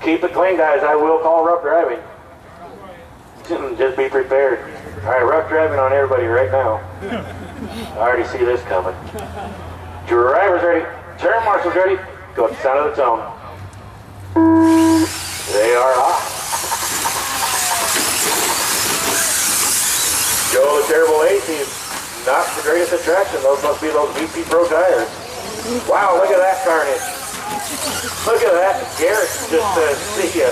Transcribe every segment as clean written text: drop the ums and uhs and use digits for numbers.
Keep it clean, guys. I will call rough driving. Just be prepared. All right, rough driving on everybody right now. I already see this coming. Drivers ready. Turn marshals ready. Go at the sound of the tone. They are off. Joe, the Terrible AC is not the greatest attraction. Those must be those VP Pro tires. Wow, look at that carnage. Look at that. Garrett just says, see ya.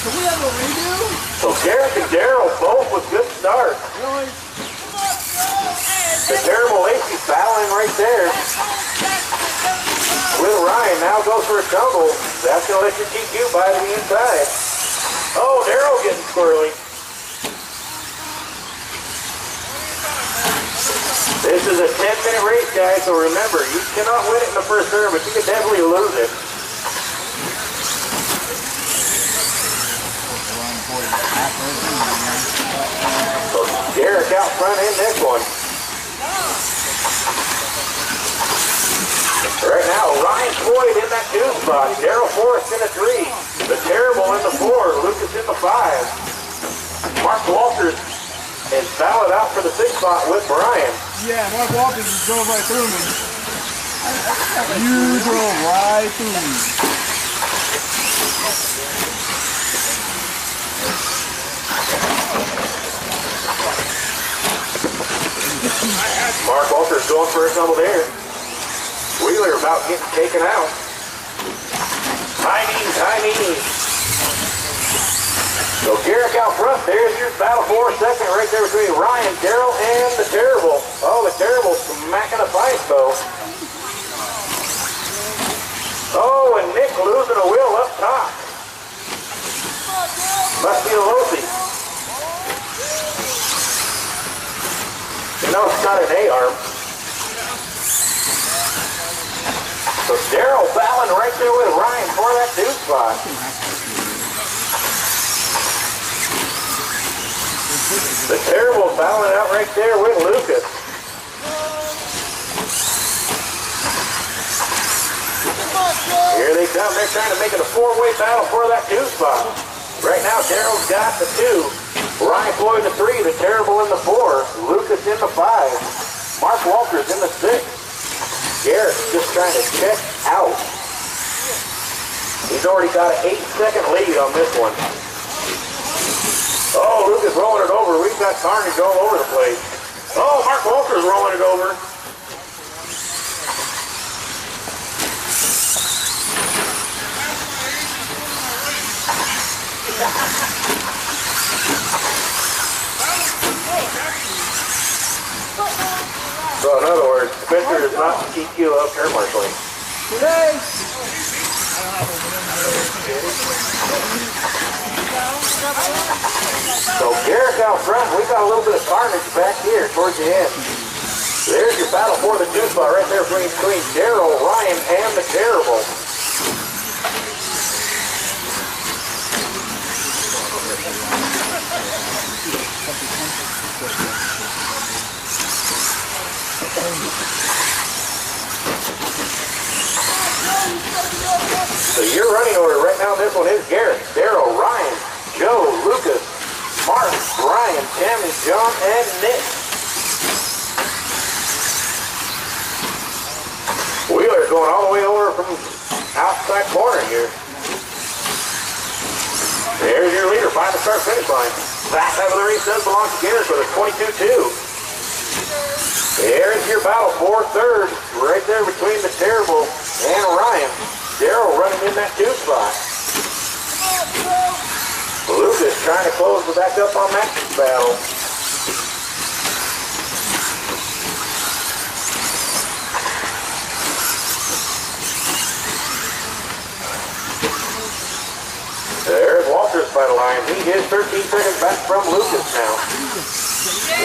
Can we have a redo? So Garrett and Daryl both with good starts. Really? The Terrible AC battling right there. With Ryan, now goes for a tumble. That's going to let your TQ by to the inside. Oh, Daryl getting squirrely. This is a 10-minute race, guys, so remember, you cannot win it in the first turn, but you can definitely lose it. So Derek out front in this one. Right now, Ryan Floyd in that 2 spot. Daryl Forrest in a 3. The Terrible in the 4. Lucas in the 5. Mark Walters is valid out for the 6 spot with Brian. Yeah, Mark Walters just drove right through me. You drove right through me. Mark Walters going for a tumble there. Wheeler about getting taken out. High knees. So Garrick out front, there's your battle for a second right there between Ryan, Daryl, and the Terrible. Oh, the Terrible smacking a pipe though. Oh, and Nick losing a wheel up top. Must be a Losi. You know it's got an A-arm. So Daryl battling right there with Ryan for that 2 spot. The Terrible battling out right there with Lucas. Here they come. They're trying to make it a 4-way battle for that 2 spot. Right now, Daryl's got the 2. Ryan Floyd the 3. The Terrible in the 4. Lucas in the 5. Mark Walters in the 6. Garrett just trying to check out. He's already got an 8-second lead on this one. Oh, Lucas rolling it over. We've got carnage all over the place. Oh, Mark Walters rolling it over. So in other words, Spencer does not TQ up turn marshaling. So Garrett out front, we got a little bit of carnage back here towards the end. There's your battle for the 2 spot right there between Daryl, Ryan, and the Terrible. So your running order right now, this one is Garrett, Daryl, Ryan, Joe, Lucas, Mark, Brian, Tammy, John, and Nick. Wheeler going all the way over from outside corner here. There's your leader, find the start finish line. Back half of the race does belong to Garrett with a 22-2. There's your battle for 3rd, right there between the Terrible and Ryan. Daryl running in that 2 spot. Lucas trying to close the back up on that battle. There's Walter's by the line. He is 13 seconds back from Lucas now.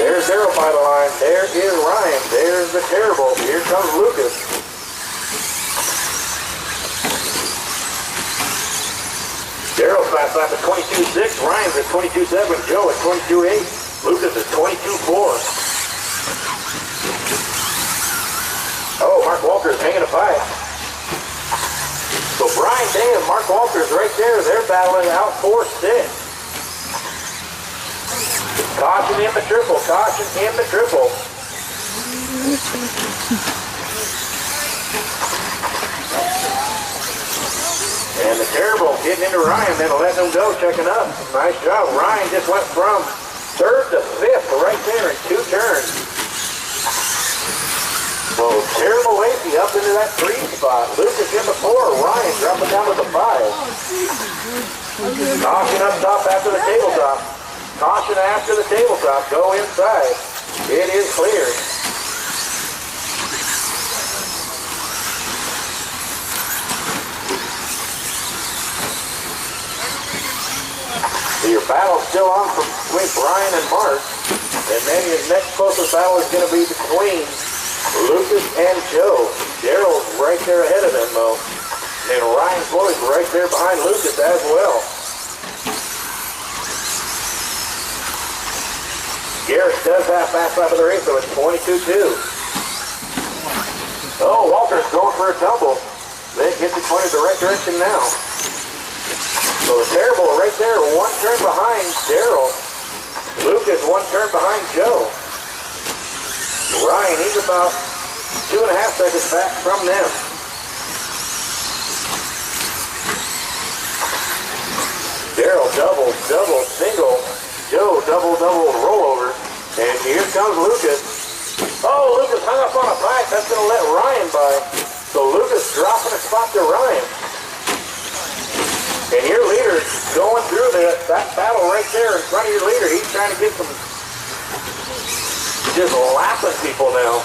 There's Daryl by the line. There is Ryan. There's the Terrible. Here comes Lucas. Daryl's fast lap at 22.6. Ryan's at 22.7. Joe at 22.8. Lucas at 22.4. Oh, Mark Walters hanging a 5. Walters right there. They're battling out 4-6. Caution in the triple. Caution in the triple. And the Terrible getting into Ryan, then letting him go, checking up. Nice job. Ryan just went from 3rd to 5th right there in 2 turns. So Terrible Lacey up into that 3 spot. Lucas in the 4. Ryan dropping down to the 5. Caution up top after the tabletop. Caution after the tabletop. Go inside. It is clear. So your battle's still on between Brian and Mark. And then your next closest battle is going to be between Lucas and Joe. Daryl's right there ahead of them, though. And Ryan Floyd's right there behind Lucas as well. Garrett does have fast lap of the race, so it's 22-2. Oh, Walter's going for a tumble. They get you pointed the right direction now. So the Terrible right there, 1 turn behind Daryl. Lucas 1 turn behind Joe. Ryan, he's about 2.5 seconds back from them. Daryl double, single. Joe double, rollover. And here comes Lucas. Oh, Lucas hung up on a pipe. That's going to let Ryan by. So Lucas dropping a spot to Ryan. And your leader going through that battle right there in front of your leader. He's trying to get some, just lapping people now.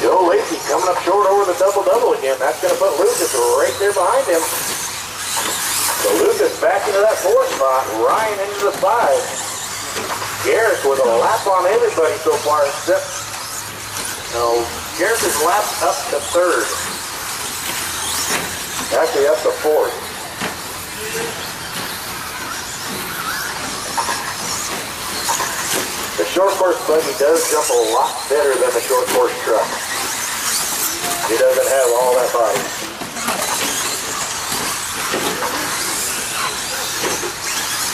Joe Lacey coming up short over the double again. That's going to put Lucas right there behind him. So Lucas back into that 4 spot. Ryan into the 5. Garrett with a lap on everybody so far except, no, Garrett is lapped up to 3rd. Actually up to 4th. The short course buggy does jump a lot better than the short course truck. He doesn't have all that body.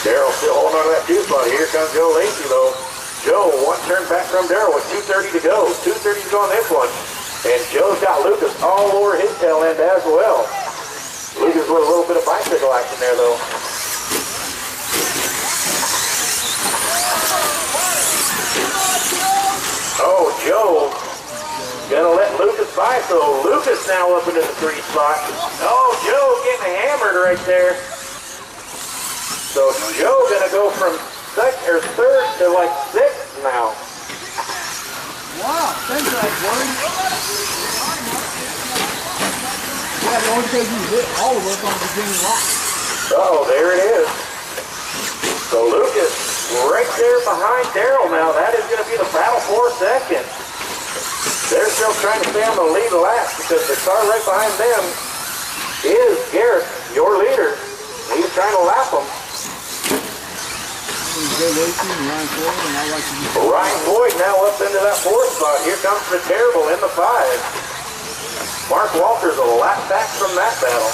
Daryl still holding on to that 2 spot. Here comes Joe Lacey though. Joe, 1 turn back from Daryl with 2:30 to go. 2:30 to go on this one. And Joe's got Lucas all over his tail end as well. Lucas with a little bit of bicycle action there though. Oh, Joe gonna let Lucas by, so Lucas now up into the 3 spot. Oh, Joe getting hammered right there. So Joe gonna go from 3rd to like 6th now. Wow, thanks for that, Warren. Yeah, the only thing you hit all of us on the Virginia Rock. Oh, there it is. So Lucas right there behind Daryl now. That is going to be the battle for second. They're still trying to stay on the lead lap because the car right behind them is Garrett, your leader. He's trying to lap them. Ryan Floyd now up into that 4th spot. Here comes the Terrible in the 5. Mark Walters a lap back from that battle.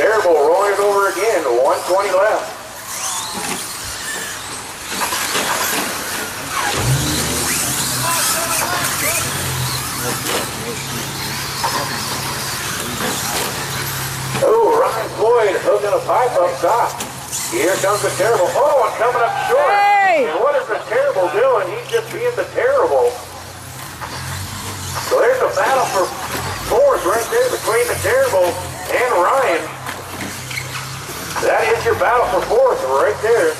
Terrible rolling it over again. 120 left. Oh, Ryan Floyd hooking a pipe up top. Here comes the Terrible. Oh, and coming up short. Hey! And what is the Terrible doing? He's just being the Terrible. So there's a battle for 4th right there between the Terrible and Ryan. That is your battle for 4th right there.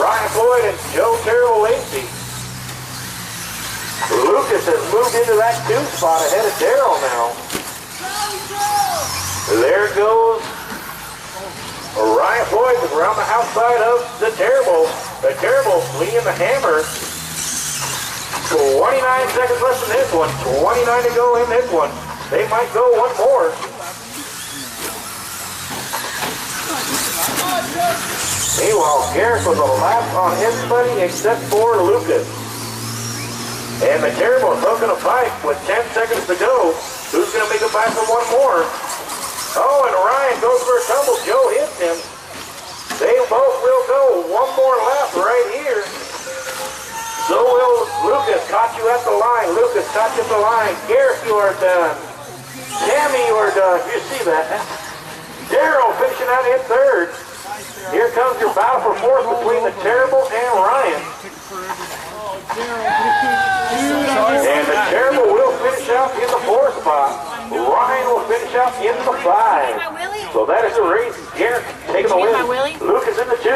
Ryan Floyd and Joe Terrible Lacey. Lucas has moved into that 2 spot ahead of Daryl now. There goes Ryan Floyd around the outside of the Terrible. The Terrible fleeing the hammer. 29 seconds left in this one. 29 to go in this one. They might go one more. Meanwhile, Garrett was a lap on everybody except for Lucas. And the Terrible is hooking a pipe with 10 seconds to go. Who's going to make it back for one more? Oh, and Ryan goes for a tumble. Joe hits him. They both will go one more lap right here. So will Lucas. Caught you at the line. Lucas caught you at the line. Garrett, you are done. Tammy, you are done. You see that? Daryl finishing out in third. Here comes your battle for fourth between the Terrible and Ryan. And the Terrible will finish out in the fourth spot. Ryan will finish out in the 5. So that is the race. Garrett taking the win. Lucas in the 2.